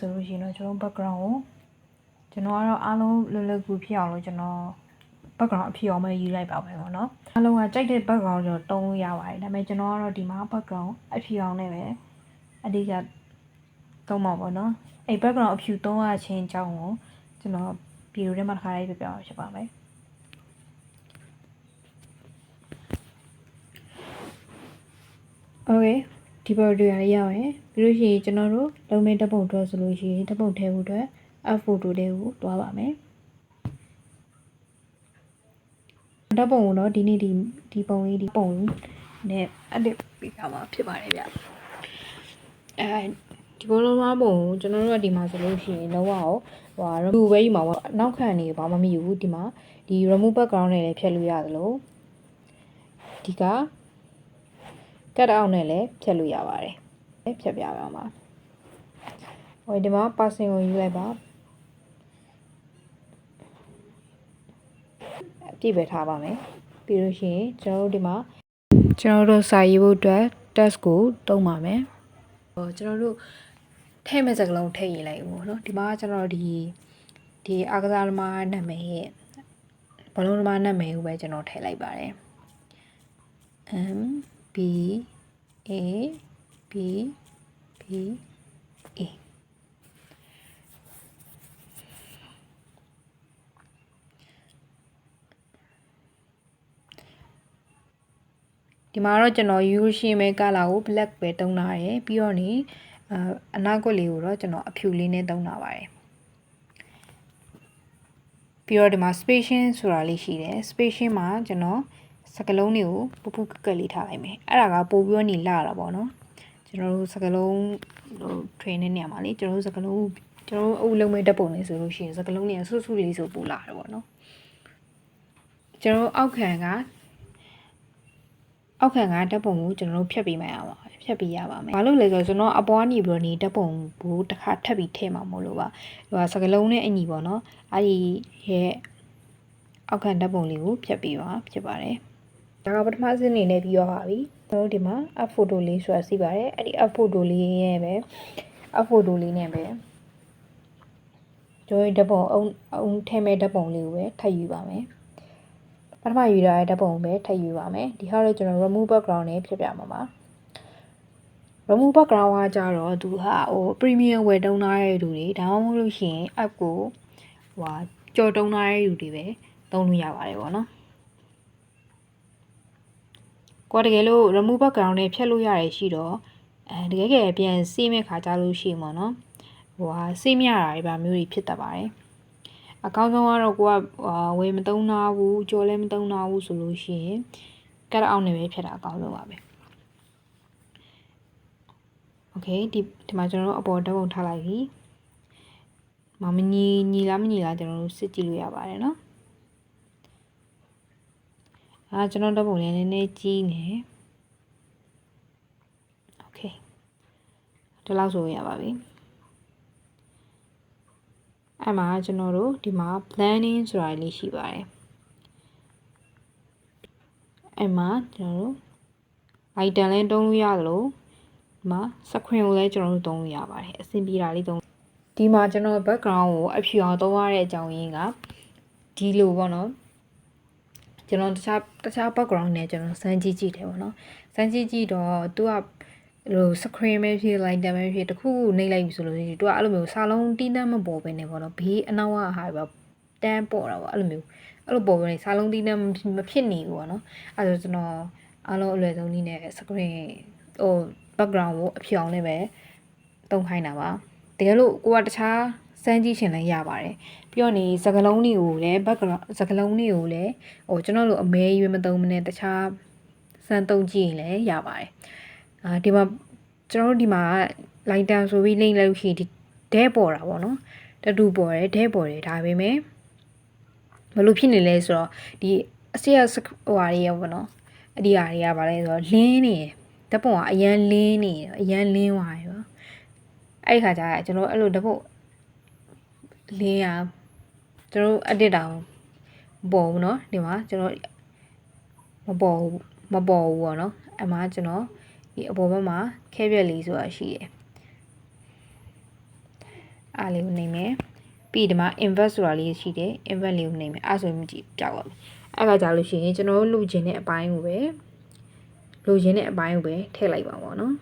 ဆိုလို့ရှိရင်တော့ကျွန်တော် background ကိုကျွန်တော်ကတော့အားလုံးလွယ်လွယ်ကူဖြစ်အောင်လို့ကျွန်တော် background အဖြစ်အောင်ပဲယူလိုက်ပါမယ်ပေါ့နော်အားလုံးကကြိုက်တဲ့ background ကျွန်တော်တုံးလို့ရပါတယ်ဒါပေမဲ့ကျွန်တော်ကတော့ဒီမှာ background အဖြစ်အောင်နဲ့ပဲအဓိကသုံးမှာပေါ့နော်အဲ့ background အဖြူသုံးရခြင်းအကြောင်းကိုကျွန်တော်ဗီဒီယိုထဲမှာတစ်ခါလေးပြပြအောင်ဖြစ်ပါမယ်โอเคဒီပေါ်တွေရရအောင်ပြီးလို့ရှိရင်ကျွန်တော်တို့လုံးမဲဓာတ်ပုံအတွက်ဆိုလို့ရှိရင်ဓာတ်ပုံထည့်ဖို့အတွက် app photo တွေကိုတွားပါမယ်ဓာတ်ပုံကိုတော့ဒီနေ့ဒီပုံလေးဒီပုံနဲ့editပေးထားမှာဖြစ်ပါတယ်ဗျဒီပုံလုံးမပုံကိုကျွန်တော်တို့ကဒီမှာဆိုလို့ရှိရင်တော့ဟို remove ပဲယူမှာပေါ့နောက်ခံနေဘာမှမယူဘူးဒီမှာဒီ remove background နဲ့လည်းဖြတ်လို့ရသလိုဒီကcut out နဲ့လည်းဖြတ်လို့ရပါတယ်ဖြတ်ပြပါမှာဟိုဒီမှာ person ကိုယူလိုက်ပါပြည့်ပဲထားပါမယ်ပြီးလို့ရှိရင်ကျွန်တော်တို့ဒီမှာကျွန်တော်တို့စာရေးဖို့အတွက် text ကိုတုံးပါမယ်ကျွန်တော်တို့ထည့်မဲ့စကားလုံးထည့်ရေးလိုက်ဦးเนาะဒီမှာကျွန်တော်ဒီအာကစားသမားနာမည်ရဲ့ဘလုံးသမားနာမည်ကိုပဲကျွန်တော်ထည့်လိုက်ပါတယ် M B A B B Aဒီမှာတော့ကျွန်တော်ယူရှင်မဲကလာကို black ပဲတုံးထားတယ်ပြီးတော့နေအနောက်ကွက်လေးကိုတော့ကျွန်တော်အဖြူလေးနဲ့တုံးထားပါတယ်ပြီးတော့ဒီမှာ spacing ဆိုတာလေးရှိတယ် spacing မှာကျွန်တော်စကလုံးတွေကိုပူကက်လေးထားလိုက်မယ်အဲ့ဒါကပို့ပြီးတော့နေလာတာပေါ့နော်ကျွန်တော်တို့စကလုံးဟို train နေနေရမှာလေကျွန်တော်တို့စကလုံးကျွန်တော်တို့အုပ်လုံးမဲ့ဓာတ်ပုံလေးဆိုလို့ရှိရင်စကလုံးတွေကဆွဆွလေးဆိုပို့လာတယ်ပေါ့နော်ကျွန်တော်အောက်ခံကဓာတ်ပုံကိုကျွန်တော်တို့ဖြတ်ပေးမှရပါဖြတ်ပေးရပါမယ်။ဘာလို့လဲဆိုတော့ကျွန်တော်အပေါ်ကနေပြီးတော့နေဓာတ်ပုံကိုတစ်ခါထပ်ပြီးထည့်မှာမို့လို့ပါ။ဟိုစကလုံးနဲ့အညီပေါ့နော်။အဲ့ဒီရဲ့အောက်ခံဓာတ်ပုံလေးကိုဖြတ်ပေးပါဖြစ်ပါတယ်။ဒါကပထမအဆင့်အနေနဲ့ပြီးတော့ပါပြီ။ကျွန်တော်တို့ဒီမှာ up photo လေးဆိုတာစီးပါတယ်။အဲ့ဒီ up photo လေးရဲ့ပဲ up photo လေးနဲ့ပဲကျွန်တော်ဓာတ်ပုံအုံထည့်မဲ့ဓာတ်ပုံလေးကိုပဲထပ်ယူပါမယ်။ပထမယူထားတဲ့ဓာတ်ပုံကိုပဲထည့်ယူပါမယ်ဒီဟာတော့ကျွန်တော် remove background နဲ့ဖြစ်ပြမှာပါ remove background ကကြတော့သူဟာဟို premium ဝယ်တုံးထားတဲ့လူတွေဒါမှမဟုတ်လို့ရှိရင် app ကိုဟိုကြော်တုံးထားတဲ့လူတွေပဲသုံးလို့ရပါတယ်ပေါ့နော်ကိုယ်တကယ်လို့ remove background နဲ့ဖြတ်လို့ရတယ်ရှိတော့တကယ်ပြန်စေးမဲ့ခါကြလို့ရှိရင်ပေါ့နော်ဟိုဟာစေးမရတာတွေပါမျိုးတွေဖြစ်တတ်ပါတယ်အကောင်းဆုံးကတော့ကိုကဝယ်မသုံးထားဘူးကြော်လည်းမသုံးထားဘူးဆိုလို့ရှိရင်ကတ်အောက်နဲ့ပဲဖြတ်တာအကောင်းဆုံးပါပဲโอเคဒီမှာကျွန်တော်တို့အပေါ်ဓာတ်ပုံထားလိုက်ပြီမညီလားမညီလားကျွန်တော်တို့စစ်ကြည့်လို့ရပါတယ်เนาะကျွန်တော်ဓာတ်ပုံလေးနည်းနည်းကြီးနေโอเคဒီလောက်ဆိုရပါပြီအဲ့မှာကျွန်တော်တို့ဒီမှာ blending ဆိုတာလေးရှိပါတယ်အဲ့မှာကျွန်တော်တို့ item လေးတုံးလို့ရသလိုဒီမှာ screen ကိုလည်းကျွန်တော်တို့သုံးလို့ရပါတယ်အဆင်ပြေတာလေးသုံးဒီမှာကျွန်တော် background ကိုအဖြူအောင်သုံးရတဲ့အကြောင်းရင်းကဒီလိုပေါ့နော်ကျွန်တော်တခြား background နဲ့ကျွန်တော်စမ်းကြည့်တယ်ပေါ့နော်စမ်းကြည့်တော့သူကဟို screen ပဲဖြစ်လိုက်တယ်ပဲဖြစ်တခုခုနှိပ်လိုက်ပြီဆိုလို့ရှိရင်သူကအဲ့လိုမျိုးစာလုံးတီးတန်းမပေါ်ပဲနေပေါ့နော်ဘေးအနောက်ကဟာပဲတန်းပေါ်တာပေါ့အဲ့လိုမျိုးအဲ့လိုပေါ်ပဲနေစာလုံးတီးတန်းမဖြစ်နေဘူးပေါ့နော်အဲ့ဒါဆိုကျွန်တော်အားလုံးအလွယ်ဆုံးနည်းနဲ့ screen ဟို background ကိုအဖြူအောင်နဲ့ပဲတုံးခိုင်းတာပါတကယ်လို့ကိုကတခြားစမ်းကြည့်ရှင်လည်းရပါတယ်ပြီးတော့နေစကလုံးတွေကိုလည်း background စကလုံးတွေကိုလည်းဟိုကျွန်တော်တို့အမဲရွေးမသုံးမနဲ့တခြားစမ်းတုံးကြည့်ရင်လည်းရပါတယ်ဒီမှာကျွန်တော်တို့ဒီမှာ lighter ဆိုပြီးလိမ့်လိုက်လို့ရှိရင်ဒီဒဲပေါ်တာပေါ့နော်တတူပေါ်တယ်ဒဲပေါ်တယ်ဒါပေမဲ့ဘလို့ဖြစ်နေလဲဆိုတော့ဒီအစီအဟိုဟာတွေရပေါ့နော်အဒီဟာတွေကဗာလဲဆိုတော့လင်းနေဓာတ်ပုံကအရန်လင်းနေအရန်လင်းသွားရောအဲ့ခါကျကျွန်တော်အဲ့လိုဓာတ်ပုံလင်းရကျွန်တော် edit တာပေါ်ဘူးเนาะဒီမှာကျွန်တော်မပေါ်ဘူးပေါ့နော်အမှကျွန်တော်ဒီအပေါ်ဘက်မှာခဲပြက်လေးဆိုတာရှိတယ် အားလေးကိုနှိပ်မယ်ပြီးဒီမှာ invert ဆိုတာလေးရှိတယ် invert လေးကိုနှိပ်မယ်အဲ့ဆိုရင်မကြည့်ကြောက်ပါဘူးအဲ့ကကြလို့ရှိရင်ကျွန်တော်တို့လိုချင်တဲ့အပိုင်းကိုပဲထည့်လိုက်ပါပေါ့နော်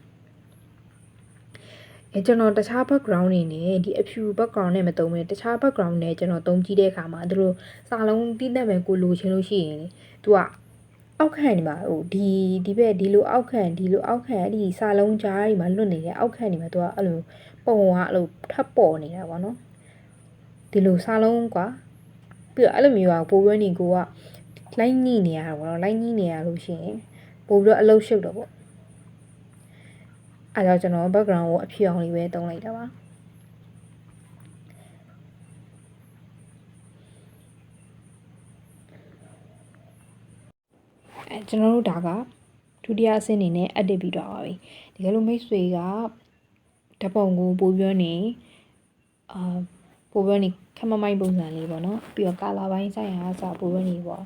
ကျွန်တော်တခြား background တွေနဲ့ဒီအဖြူ background နဲ့မသုံးဘဲတခြား background နဲ့ကျွန်တော်သုံးကြည့်တဲ့အခါမှာတို့စာလုံးတိတက်ပဲကိုလိုချင်လို့ရှိရင်သူကအောက်ခံဒီမှာဟိုဒီဘက်ဒီလိုအောက်ခံအဲ့ဒီစာလုံးကြားတွေမှာလွတ်နေတဲ့အောက်ခံဒီမှာသူကအဲ့လိုပုံကအဲ့လိုထပ်ပေါ်နေတာပေါ့နော်ဒီလိုစာလုံးကွာပြီးတော့အဲ့လိုမျိုးကပိုးပွဲနေကိုကလိုက်ညှိနေရတာပေါ့နော်လိုက်ညှိနေရလို့ရှိရင်ပို့ပြီးတော့အလုပ်ရှုပ်တော့ပေါ့အဲ့တော့ကျွန်တော် background ကိုအဖြူအောင်လေးပဲသုံးလိုက်တာပါကျွန်တော်တို့ဒါကဒုတိယအဆင့်အနေနဲ့ edit ပြီးတော့ပါပြီတကယ်လို့မိတ်ဆွေကဓပုံကိုပို့ပြောနေပို့ပြောနေခမမိုင်းပုံစံလေးပေါ့နော်ပြီးတော့ color ပိုင်းဆိုင်ရာစပို့ပြောနေပေါ့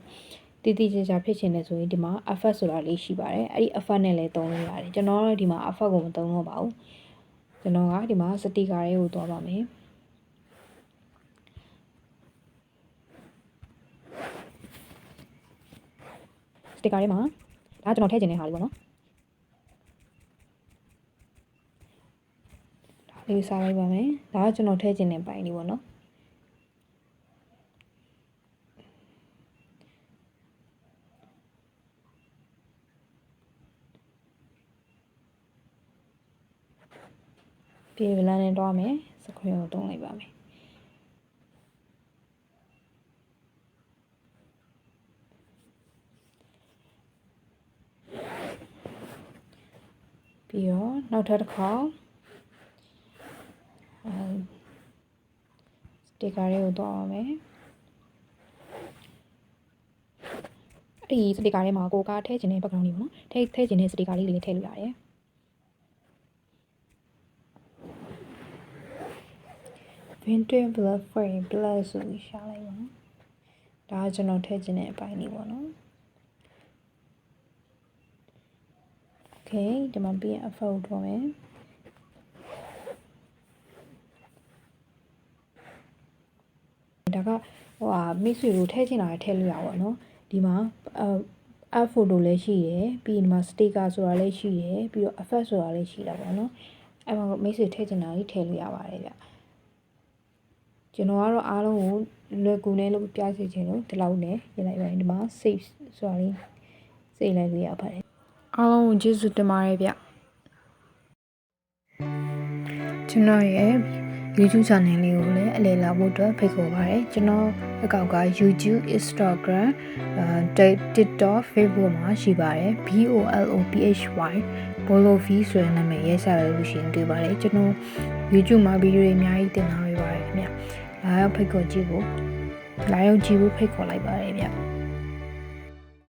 တည်တည်ကြကြဖြစ်ချင်တယ်ဆိုရင်ဒီမှာ effect ဆိုတာလေးရှိပါတယ်အဲ့ဒီ effect နဲ့လည်းသုံးလို့ရတယ်ကျွန်တော်တို့ဒီမှာ effect ကိုမသုံးတော့ပါဘူးကျွန်တော်ကဒီမှာ sticker လေးကိုသွားပါမယ်စတစ်ကာလေးမှာဒါကျွန်တော်ထည့်ချင်တဲ့ဟာလေးပေါ့နော်ဒါလေးစားလိုက်ပါမယ်ဒါကကျွန်တော်ထည့်ချင်တဲ့ပိုင်းလေးပေါ့နော်ပြေဗလန်နဲ့တွားမယ်စခွင်းကိုတုံးလိုက်ပါမယ်ပြီးတော့နောက်ထပ်တစ်ခါစတစ်ကာလေးကိုတွားပါမယ်အဲ့ဒီစတစ်ကာထဲမှာကိုကထည့်ချင်တဲ့ background လေးပေါ့နော်ထည့်ချင်တဲ့စတစ်ကာလေးတွေထည့်လို့ရတယ်Vintage Black Frame Black ဆိုပြီးရှာလိုက်ပါနော်ဒါကကျွန်တော်ထည့်ချင်တဲ့အပိုင်းလေးပေါ့နော် Okay ဒီမှာပြီးရင် effect တော့မယ်ဒါကမိတ်ဆွေတို့ထည့်ချင်တာထည့်လို့ရပါတော့နော်ဒီမှာadd photo လည်းရှိရယ်ပြီးဒီမှာ sticker ဆိုတာလည်းရှိရယ်ပြီးတော့ effect ဆိုတာလည်းရှိတာပေါ့နော်အဲ့မှာမိတ်ဆွေထည့်ချင်တာကြီးထည့်လို့ရပါတယ်ဗျကျွန်တော်ကတော့အားလုံးကိုလွယ်ကူနဲ့လို့ပြစေချင်လို့ဒီလောက်နဲ့ရေးလိုက်ပါတယ်ဒီမှာ save ဆိုတာလေးစိတ်လိုက်လို့ရပါတယ်အားလုံးကိုကျေးဇူးတင်ပါတယ်ဗျကျွန်တော်ရဲ့ YouTube channel လေးကိုလည်းအလည်လာဖို့အတွက်ဖိတ်ခေါ်ပါတယ်ကျွန်တော်အကောက်က YouTube Instagram TikTok Facebook မှာရှိပါတယ် BOLOPHY Bolofi ဆိုတဲ့နာမည်ရေးစားလို့ရှိရင်တွေ့ပါတယ်ကျွန်တော် YouTube မှာဗီဒီယိုတွေအများကြီးတင်ထားပေးပါတယ်ခင်ဗျလာရောက်ဖိတ်ခေါ်ကြည့်ဖို့ဖိတ်ခေါ်လိုက်ပါတယ်ဗျ